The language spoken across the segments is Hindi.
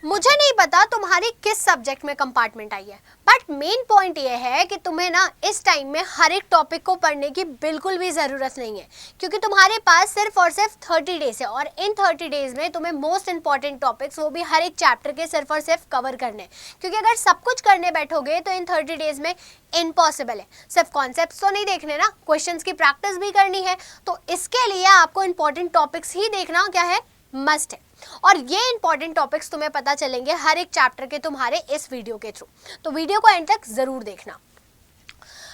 मुझे नहीं पता तुम्हारी किस सब्जेक्ट में कंपार्टमेंट आई है, बट मेन पॉइंट ये है कि तुम्हें ना इस टाइम में हर एक टॉपिक को पढ़ने की बिल्कुल भी ज़रूरत नहीं है, क्योंकि तुम्हारे पास सिर्फ और सिर्फ 30 डेज है और इन 30 डेज में तुम्हें मोस्ट इंपॉर्टेंट टॉपिक्स वो भी हर एक चैप्टर के सिर्फ और सिर्फ कवर करने हैं। क्योंकि अगर सब कुछ करने बैठोगे तो इन 30 डेज में इम्पॉसिबल है। सिर्फ कॉन्सेप्ट्स तो नहीं देखने ना, क्वेश्चंस की प्रैक्टिस भी करनी है, तो इसके लिए आपको इंपॉर्टेंट टॉपिक्स ही देखना क्या है, मस्ट है। और ये इंपॉर्टेंट टॉपिक्स तुम्हें पता चलेंगे हर एक चैप्टर के तुम्हारे इस वीडियो के थ्रू, तो वीडियो को एंड तक जरूर देखना।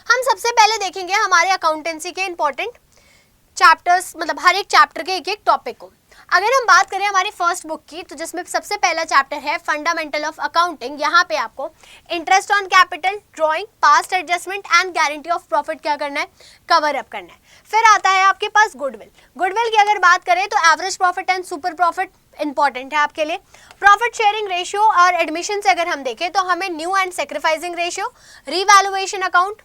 हम सबसे पहले देखेंगे हमारे अकाउंटेंसी के इंपॉर्टेंट चैप्टर्स, मतलब हर एक चैप्टर के एक एक टॉपिक को। अगर हम बात करें हमारी फर्स्ट बुक की, तो जिसमें सबसे पहला चैप्टर है फंडामेंटल ऑफ अकाउंटिंग। यहाँ पे आपको interest on capital, drawing, past adjustment and guarantee of profit क्या करना है, कवर अप करना है। फिर आता है आपके पास गुडविल। गुडविल की अगर बात करें तो average profit and super profit important है आपके लिए। प्रॉफिट शेयरिंग रेशियो और एडमिशन से अगर हम देखें तो हमें new and sacrificing ratio, revaluation account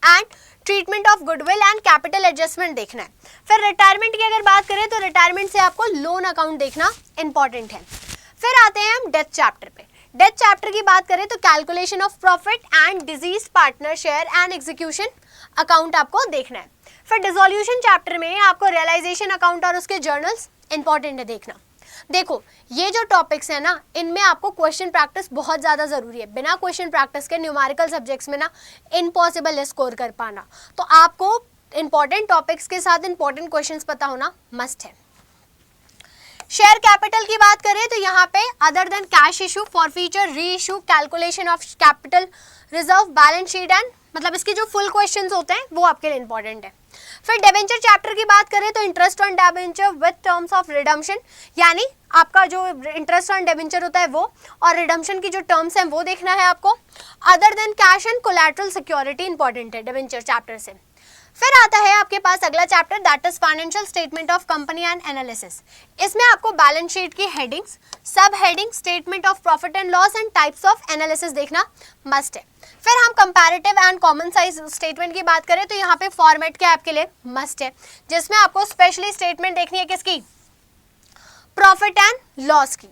and treatment of goodwill and capital adjustment देखना है। फिर रिटायरमेंट की अगर बात करें तो रिटायरमेंट से आपको लोन अकाउंट देखना इंपॉर्टेंट है। फिर आते हैं हम डेथ चैप्टर पे। डेथ चैप्टर की बात करें तो calculation of profit and disease partner share and execution account आपको देखना है। फिर डिसोल्यूशन चैप्टर में आपको रियलाइजेशन अकाउंट और उसके जर्नल्स इंपॉर्टेंट है देखना। देखो ये जो टॉपिक्स है ना, इनमें आपको क्वेश्चन प्रैक्टिस बहुत ज़्यादा ज़रूरी है। बिना क्वेश्चन प्रैक्टिस के न्यूमेरिकल सब्जेक्ट्स में ना इम्पॉसिबल है स्कोर कर पाना, तो आपको इंपॉर्टेंट टॉपिक्स के साथ इंपॉर्टेंट क्वेश्चंस पता होना मस्ट है। शेयर कैपिटल की बात करें तो यहाँ पे other than cash issue, forfeiture, reissue, calculation of capital reserve, balance sheet and मतलब इसके जो फुल क्वेश्चंस होते हैं वो आपके लिए इंपॉर्टेंट है। फिर डिबेंचर चैप्टर की बात करें तो interest on debenture with terms of redemption, यानी आपका जो इंटरेस्ट ऑन डिबेंचर होता है वो और रिडम्पशन की जो टर्म्स हैं वो देखना है आपको। Other than cash and collateral security important है डिबेंचर चैप्टर से। फिर आता है आपके पास अगला chapter, that is financial statement of company and analysis. इसमें आपको बैलेंस शीट की हेडिंग्स, सब heading, statement of profit and loss and types of analysis देखना मस्ट है। फिर हम comparative and common size statement की बात करें तो यहाँ पे फॉर्मेट क्या आपके लिए मस्ट है, जिसमें आपको स्पेशली स्टेटमेंट देखनी है किसकी, प्रॉफिट एंड लॉस की।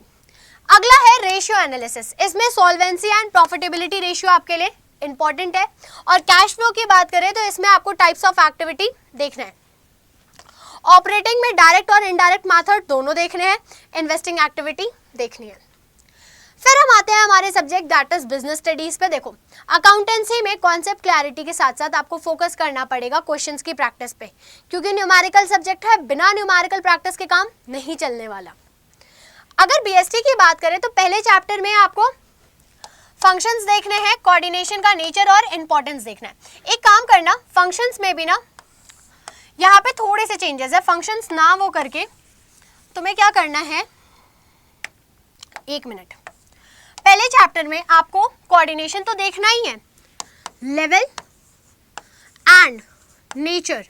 अगला है रेशियो एनालिसिस। इसमें सॉल्वेंसी एंड प्रॉफिटेबिलिटी रेशियो आपके लिए इंपॉर्टेंट है। और कैश फ्लो की बात करें तो इसमें आपको टाइप्स ऑफ एक्टिविटी देखना है। ऑपरेटिंग में डायरेक्ट और इनडायरेक्ट मेथड दोनों देखने हैं, इन्वेस्टिंग एक्टिविटी देखनी है। फिर हम आते हैं हमारे subject that is business studies पे। देखो अकाउंटेंसी में कॉन्सेप्ट क्लैरिटी के साथ साथ आपको फोकस करना पड़ेगा क्वेश्चंस की प्रैक्टिस पे, क्योंकि न्यूमेरिकल सब्जेक्ट है, बिना न्यूमेरिकल प्रैक्टिस के काम नहीं चलने वाला। अगर बीएसटी की बात करें तो पहले चैप्टर में आपको फंक्शंस देखने हैं, कोऑर्डिनेशन का नेचर और इंपॉर्टेंस देखना है। एक काम करना, फंक्शंस में भी ना यहाँ पे थोड़े से चेंजेस है, फंक्शंस ना वो करके तुम्हें क्या करना है, एक मिनट, पहले चैप्टर में आपको कोऑर्डिनेशन तो देखना ही है, लेवल एंड नेचर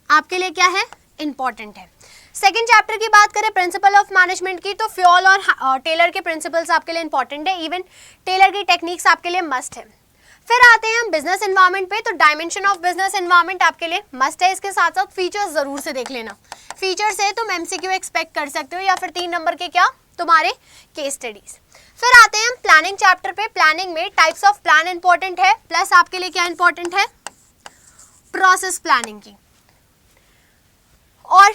आपके लिए क्या है, इंपॉर्टेंट है। सेकेंड चैप्टर की बात करें प्रिंसिपल ऑफ मैनेजमेंट की, तो फ्योल और टेलर के प्रिंसिपल्स आपके लिए इंपॉर्टेंट है, इवन टेलर की टेक्निक्स आपके लिए मस्ट है। फिर आते हैं हम बिजनेस एनवायरनमेंट पे, तो डायमेंशन ऑफ बिजनेस एनवायरनमेंट आपके लिए मस्ट है। इसके साथ साथ फीचर्स जरूर से देख लेना, फीचर से तुम एमसीक्यू एक्सपेक्ट कर सकते हो या फिर 3 नंबर के क्या तुम्हारे केस स्टडीज। फिर आते हैं हम प्लानिंग चैप्टर पे। प्लानिंग में टाइप्स ऑफ प्लान इंपॉर्टेंट है, प्लस आपके लिए क्या इंपॉर्टेंट है, प्रोसेस प्लानिंग की। और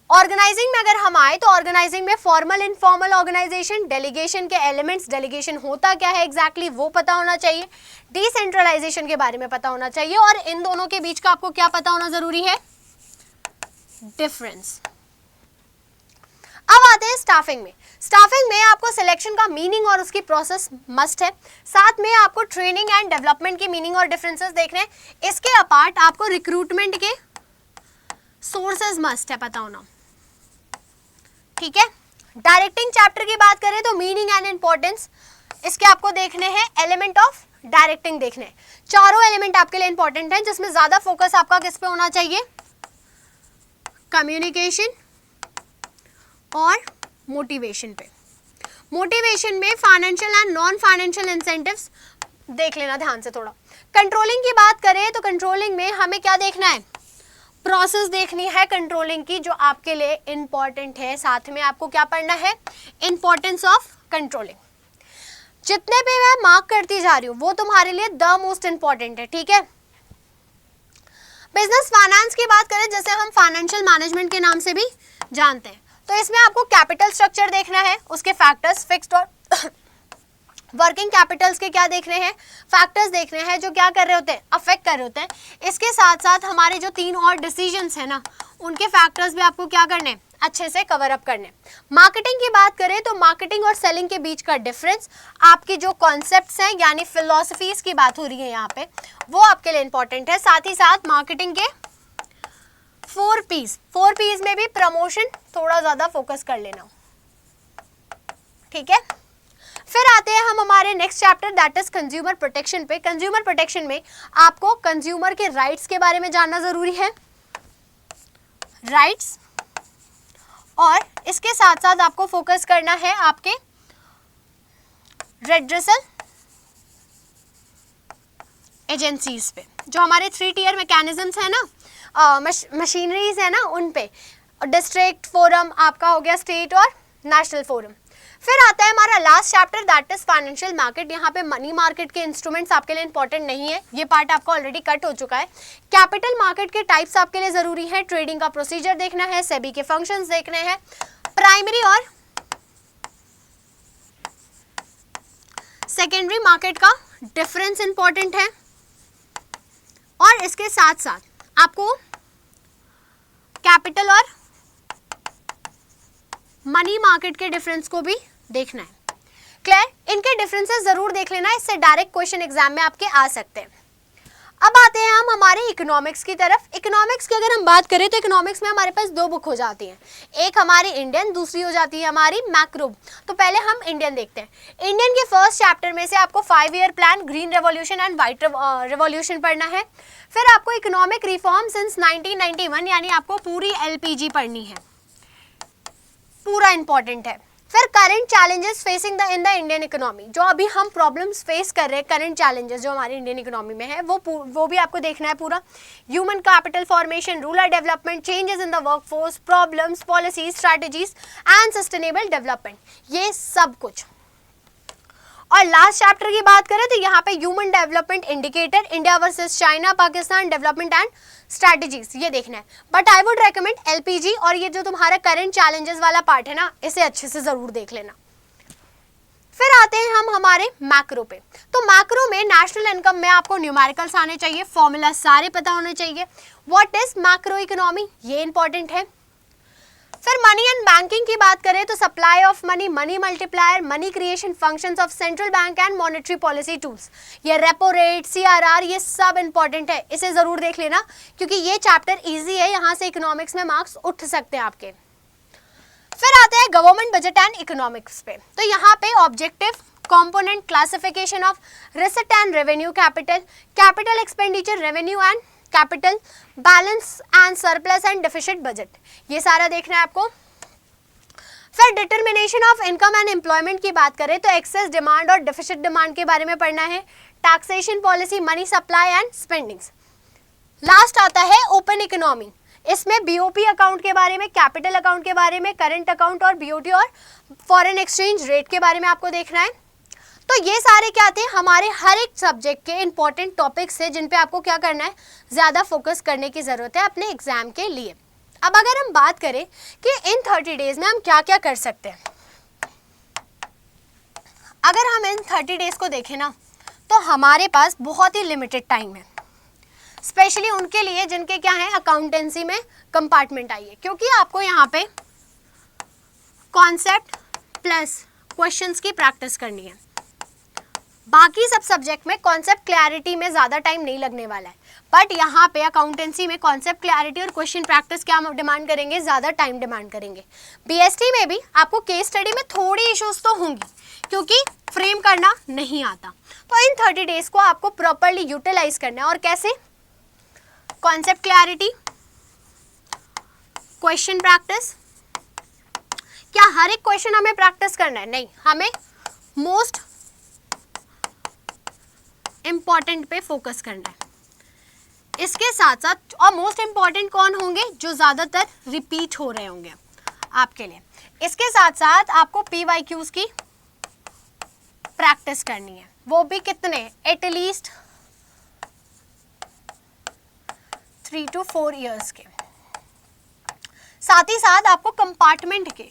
ऑर्गेनाइजिंग में अगर हम आए तो ऑर्गेनाइजिंग में फॉर्मल इनफॉर्मल ऑर्गेनाइजेशन, डेलीगेशन के एलिमेंट्स, डेलीगेशन होता क्या है एग्जैक्टली वो पता होना चाहिए, डिसेंट्रलाइजेशन के बारे में पता होना चाहिए, और इन दोनों के बीच का आपको क्या पता होना जरूरी है, डिफरेंस। अब आते हैं स्टाफिंग में। स्टाफिंग में आपको सिलेक्शन का मीनिंग और उसकी प्रोसेस मस्ट है, साथ में आपको ट्रेनिंग एंड डेवलपमेंट की मीनिंग और डिफरेंसेस देखने हैं। इसके अपार्ट आपको रिक्रूटमेंट के सोर्सेज मस्ट है पता होना, ठीक है। डायरेक्टिंग चैप्टर की बात करें तो मीनिंग एंड इंपॉर्टेंस इसके आपको देखने हैं, एलिमेंट ऑफ डायरेक्टिंग देखने हैं। चारों एलिमेंट आपके लिए इंपॉर्टेंट हैं, जिसमें ज्यादा फोकस आपका किस पे होना चाहिए, कम्युनिकेशन और मोटिवेशन पे। मोटिवेशन में financial and non financial incentives देख लेना ध्यान से थोड़ा। कंट्रोलिंग की बात करें तो कंट्रोलिंग में हमें क्या देखना है, प्रोसेस देखनी है कंट्रोलिंग की, जो आपके लिए इंपॉर्टेंट है। साथ में आपको क्या पढ़ना है, इंपॉर्टेंस ऑफ कंट्रोलिंग। जितने भी मैं मार्क करती जा रही हूँ वो तुम्हारे लिए द मोस्ट इंपॉर्टेंट है, ठीक है। बिजनेस फाइनेंस की बात करें, जैसे हम फाइनेंशियल मैनेजमेंट के नाम से भी जानते हैं, तो इसमें आपको कैपिटल स्ट्रक्चर देखना है, उसके फैक्टर्स, फिक्स्ड और वर्किंग कैपिटल्स के क्या देखने हैं, फैक्टर्स देखने हैं जो क्या कर रहे होते हैं, अफेक्ट कर रहे होते हैं। इसके साथ साथ हमारे जो 3 और डिसीजंस है ना, उनके फैक्टर्स भी आपको क्या करने, अच्छे से कवर अप करने। मार्केटिंग की बात करें तो मार्केटिंग और सेलिंग के बीच का डिफरेंस, आपकी जो कॉन्सेप्ट्स हैं यानी फिलॉसफीज की बात हो रही है यहाँ पे, वो आपके लिए इंपॉर्टेंट है। साथ ही साथ मार्केटिंग के 4 P's में भी प्रमोशन थोड़ा ज्यादा फोकस कर लेना, ठीक है। फिर आते हैं हम हमारे next chapter that is consumer protection पे। कंज्यूमर प्रोटेक्शन में आपको कंज्यूमर के राइट्स के बारे में जानना जरूरी है, राइट्स, और इसके साथ साथ आपको फोकस करना है आपके रेड्रेसल एजेंसीज पे, जो हमारे 3 टियर मैकेनिज्म्स है ना, मशीनरीज है ना, उन पे, डिस्ट्रिक्ट फोरम आपका हो गया, स्टेट और नेशनल फोरम। फिर आता है हमारा last chapter that is financial market. यहाँ पे मनी मार्केट के इंस्ट्रूमेंट्स आपके लिए इंपॉर्टेंट नहीं है, ये पार्ट आपका ऑलरेडी कट हो चुका है। कैपिटल मार्केट के टाइप्स आपके लिए जरूरी है, ट्रेडिंग का प्रोसीजर देखना है, सेबी के फंक्शंस देखने हैं, प्राइमरी और सेकेंडरी मार्केट का डिफरेंस इंपॉर्टेंट है, और इसके साथ साथ आपको कैपिटल और मनी मार्केट के डिफरेंस को भी देखना है। क्लियर? इनके डिफरेंसेस जरूर देख लेना, इससे डायरेक्ट क्वेश्चन एग्जाम में आपके आ सकते हैं। अब आते हैं हम हमारे इकोनॉमिक्स की तरफ। इकोनॉमिक्स की अगर हम बात करें तो इकोनॉमिक्स में हमारे पास 2 बुक हो जाती हैं, एक हमारी इंडियन, दूसरी हो जाती है हमारी मैक्रो। तो पहले हम इंडियन देखते हैं। इंडियन के फर्स्ट चैप्टर में से आपको 5 year plan, green revolution and white revolution पढ़ना है। फिर आपको इकोनॉमिक रिफॉर्म सिंस 1991 यानी आपको पूरी LPG पढ़नी है, पूरा इंपॉर्टेंट है। फिर current challenges facing in the Indian economy, जो अभी हम प्रॉब्लम्स फेस कर रहे हैं, करंट चैलेंजेस जो हमारी इंडियन इकोनॉमी में है, वो भी आपको देखना है पूरा। Human capital formation, rural development, changes in the workforce, problems, policies, strategies and sustainable development, ये सब कुछ। और लास्ट चैप्टर की बात करें तो यहाँ पे human development indicator, India versus China, Pakistan, development and strategies, ये देखना है। But I would recommend LPG और ये जो तुम्हारा करंट चैलेंजेस वाला पार्ट है ना, इसे अच्छे से जरूर देख लेना। फिर आते हैं हम हमारे मैक्रो पे। तो मैक्रो में नेशनल इनकम में आपको न्यूमेरिकल्स आने चाहिए, फॉर्मूला सारे पता होने चाहिए। व्हाट इज मैक्रो इकोनॉमी, ये इंपॉर्टेंट है। फिर मनी एंड बैंकिंग की बात करें तो supply of money, money multiplier, money creation, functions of central bank and monetary policy tools, ये रेपो रेट, CRR, ये सब इंपॉर्टेंट है, इसे जरूर देख लेना क्योंकि ये चैप्टर इजी है, यहाँ से इकोनॉमिक्स में मार्क्स उठ सकते हैं आपके। फिर आते हैं गवर्नमेंट बजट एंड इकोनॉमिक्स पे। तो यहाँ पे objective, component, classification of receipt and revenue, capital, capital expenditure, revenue and capital, balance and surplus and deficit budget, ये सारा देखना है आपको। फिर determination of income and employment की बात करें तो एक्सेस डिमांड और डेफिसिट डिमांड के बारे में पढ़ना है। Taxation policy, money supply and spendings. Last आता है ओपन इकोनॉमी, इसमें BOP अकाउंट के बारे में, कैपिटल अकाउंट के बारे में, करंट अकाउंट और BOT और फॉरेन एक्सचेंज रेट के बारे में आपको देखना है। तो ये सारे क्या थे, हमारे हर एक सब्जेक्ट के इंपॉर्टेंट टॉपिक्स है जिन पे आपको क्या करना है, ज़्यादा फोकस करने की ज़रूरत है अपने एग्जाम के लिए। अब अगर हम बात करें कि इन 30 डेज में हम क्या क्या कर सकते हैं, अगर हम इन 30 डेज को देखें ना तो हमारे पास बहुत ही लिमिटेड टाइम है, स्पेशली उनके लिए जिनके क्या है अकाउंटेंसी में कंपार्टमेंट आई है, क्योंकि आपको यहाँ पे कॉन्सेप्ट प्लस क्वेश्चंस की प्रैक्टिस करनी है। बाकी सब सब्जेक्ट में कॉन्सेप्ट क्लैरिटी में ज़्यादा टाइम नहीं लगने वाला है, बट यहाँ पे अकाउंटेंसी में कॉन्सेप्ट क्लैरिटी और क्वेश्चन प्रैक्टिस क्या डिमांड करेंगे, ज़्यादा टाइम डिमांड करेंगे। BST में भी आपको केस स्टडी में थोड़ी इश्यूज तो होंगी क्योंकि फ्रेम करना नहीं आता, तो इन 30 डेज को आपको प्रॉपरली यूटिलाइज करना है। और कैसे, कॉन्सेप्ट क्लैरिटी, क्वेश्चन प्रैक्टिस। क्या हर एक क्वेश्चन हमें प्रैक्टिस करना है? नहीं, हमें मोस्ट इंपॉर्टेंट पे फोकस करना है। इसके साथ साथ और मोस्ट इंपॉर्टेंट कौन होंगे, जो ज़्यादातर रिपीट हो रहे होंगे आपके लिए। इसके साथ साथ आपको PYQs की प्रैक्टिस करनी है, वो भी कितने, एटलीस्ट 3 to 4 ईयर्स के। साथ ही साथ आपको कंपार्टमेंट के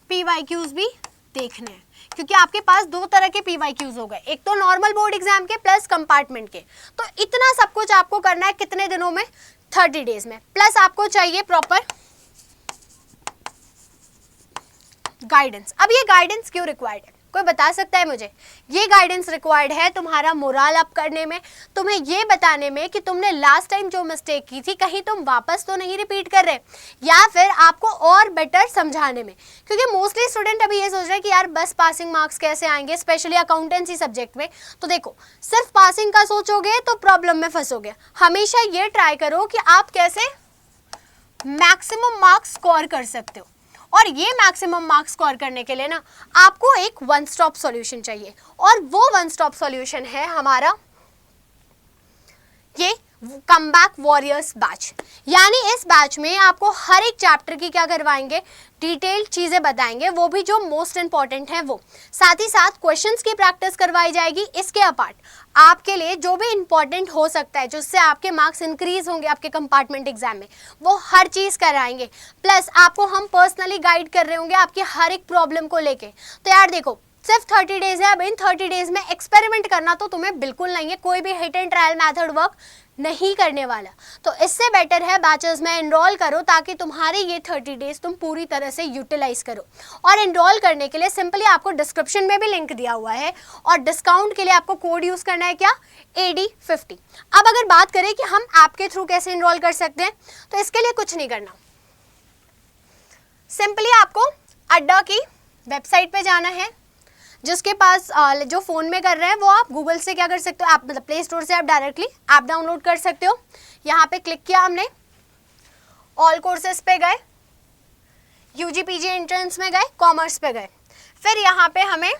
PYQs भी देखने हैं, क्योंकि आपके पास दो तरह के PYQs हो गए, एक तो नॉर्मल बोर्ड एग्जाम के प्लस कंपार्टमेंट के। तो इतना सब कुछ आपको करना है कितने दिनों में, 30 डेज में। प्लस आपको चाहिए प्रॉपर गाइडेंस। अब ये गाइडेंस क्यों रिक्वायर्ड है, कोई बता सकता है मुझे? ये गाइडेंस रिक्वायर्ड है तुम्हारा मोरल अप करने में, तुम्हें ये बताने में कि तुमने लास्ट टाइम जो मिस्टेक की थी कहीं तुम वापस तो नहीं रिपीट कर रहे, या फिर आपको और बेटर समझाने में। क्योंकि मोस्टली स्टूडेंट अभी ये सोच रहे हैं कि यार बस पासिंग मार्क्स कैसे आएंगे, स्पेशली अकाउंटेंसी सब्जेक्ट में। तो देखो, सिर्फ पासिंग का सोचोगे तो प्रॉब्लम में फंसोगे। हमेशा ये ट्राई करो कि आप कैसे मैक्सिमम मार्क्स स्कोर कर सकते हो। और ये मैक्सिमम मार्क्स स्कोर करने के लिए ना आपको एक वन स्टॉप सॉल्यूशन चाहिए, और वो वन स्टॉप सॉल्यूशन है हमारा ये कमबैक वॉरियर्स बैच। यानी इस बैच में आपको हर एक चैप्टर की क्या करवाएंगे, डिटेल्ड चीज़ें बताएंगे, वो भी जो मोस्ट इंपॉर्टेंट है वो। साथ ही साथ क्वेश्चंस की प्रैक्टिस करवाई जाएगी। इसके अपार्ट आपके लिए जो भी इंपॉर्टेंट हो सकता है, जिससे आपके मार्क्स इंक्रीज होंगे आपके कंपार्टमेंट एग्जाम में, वो हर चीज़ कराएंगे। प्लस आपको हम पर्सनली गाइड कर रहे होंगे आपकी हर एक प्रॉब्लम को लेके। तो यार देखो, सिर्फ 30 डेज है, अब इन 30 डेज में एक्सपेरिमेंट करना तो तुम्हें बिल्कुल नहीं है, कोई भी hit and trial method work नहीं करने वाला। तो इससे बेटर है बैचेस में एनरोल करो, ताकि तुम्हारे ये 30 डेज तुम पूरी तरह से यूटिलाइज करो। और एनरोल करने के लिए सिंपली आपको डिस्क्रिप्शन में भी लिंक दिया हुआ है, और डिस्काउंट के लिए आपको कोड यूज़ करना है क्या, AD50। अब अगर बात करें कि हम ऐप के थ्रू कैसे एनरोल कर सकते हैं, तो इसके लिए कुछ नहीं करना, सिंपली आपको अड्डा की वेबसाइट पे जाना है। जिसके पास जो फ़ोन में कर रहे हैं वो आप गूगल से क्या कर सकते हो, आप मतलब प्ले स्टोर से आप डायरेक्टली ऐप डाउनलोड कर सकते हो। यहाँ पे क्लिक किया हमने, ऑल कोर्सेज पे गए, UG PG एंट्रेंस में गए, कॉमर्स पे गए, फिर यहाँ पे हमें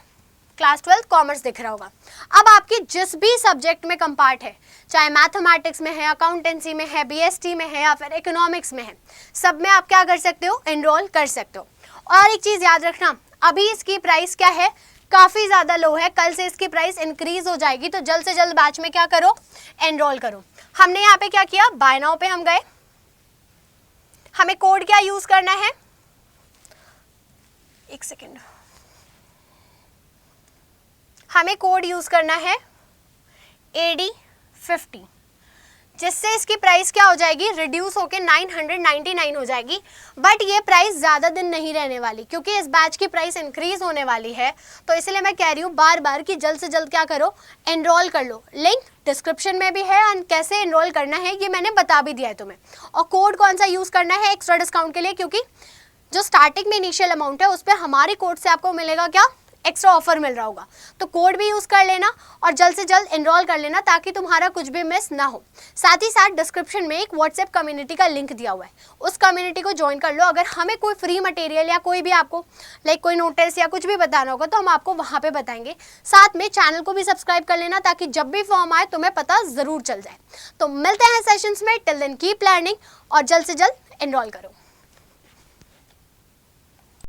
क्लास 12 कॉमर्स दिख रहा होगा। अब आपकी जिस भी सब्जेक्ट में कंपार्ट है, चाहे मैथमेटिक्स में है, अकाउंटेंसी में है, BST में है, या फिर इकोनॉमिक्स में है, सब में आप क्या कर सकते हो, एनरोल कर सकते हो। और एक चीज़ याद रखना, अभी इसकी प्राइस क्या है, काफ़ी ज़्यादा लो है। कल से इसकी प्राइस इंक्रीज हो जाएगी, तो जल्द से जल्द बैच में क्या करो, एनरोल करो। हमने यहाँ पे क्या किया, बाय नाउ पे हम गए, हमें कोड क्या यूज़ करना है, एक सेकेंड, हमें कोड यूज़ करना है AD50, जिससे इसकी प्राइस क्या हो जाएगी, रिड्यूस होके 999 हो जाएगी। बट ये प्राइस ज़्यादा दिन नहीं रहने वाली, क्योंकि इस बैच की प्राइस इंक्रीज होने वाली है। तो इसलिए मैं कह रही हूँ बार बार कि जल्द से जल्द क्या करो, एनरोल कर लो। लिंक डिस्क्रिप्शन में भी है, और कैसे एनरोल करना है ये मैंने बता भी दिया है तुम्हें। और कोड कौन सा यूज़ करना है एक्स्ट्रा डिस्काउंट के लिए, क्योंकि जो स्टार्टिंग में इनिशियल अमाउंट है उस पर हमारे कोड से आपको मिलेगा क्या, एक्स्ट्रा ऑफर मिल रहा होगा। तो कोड भी यूज़ कर लेना और जल्द से जल्द एनरोल कर लेना, ताकि तुम्हारा कुछ भी मिस ना हो। साथ ही साथ डिस्क्रिप्शन में एक व्हाट्सएप कम्युनिटी का लिंक दिया हुआ है, उस कम्युनिटी को ज्वाइन कर लो। अगर हमें कोई फ्री मटेरियल या कोई भी आपको कोई नोटिस या कुछ भी बताना होगा तो हम आपको वहाँ पे बताएंगे। साथ में चैनल को भी सब्सक्राइब कर लेना, ताकि जब भी फॉर्म आए तुम्हें पता ज़रूर चल जाए। तो मिलते हैं सेशंस में, टिल देन कीप लर्निंग और जल्द से जल्द एनरोल करो।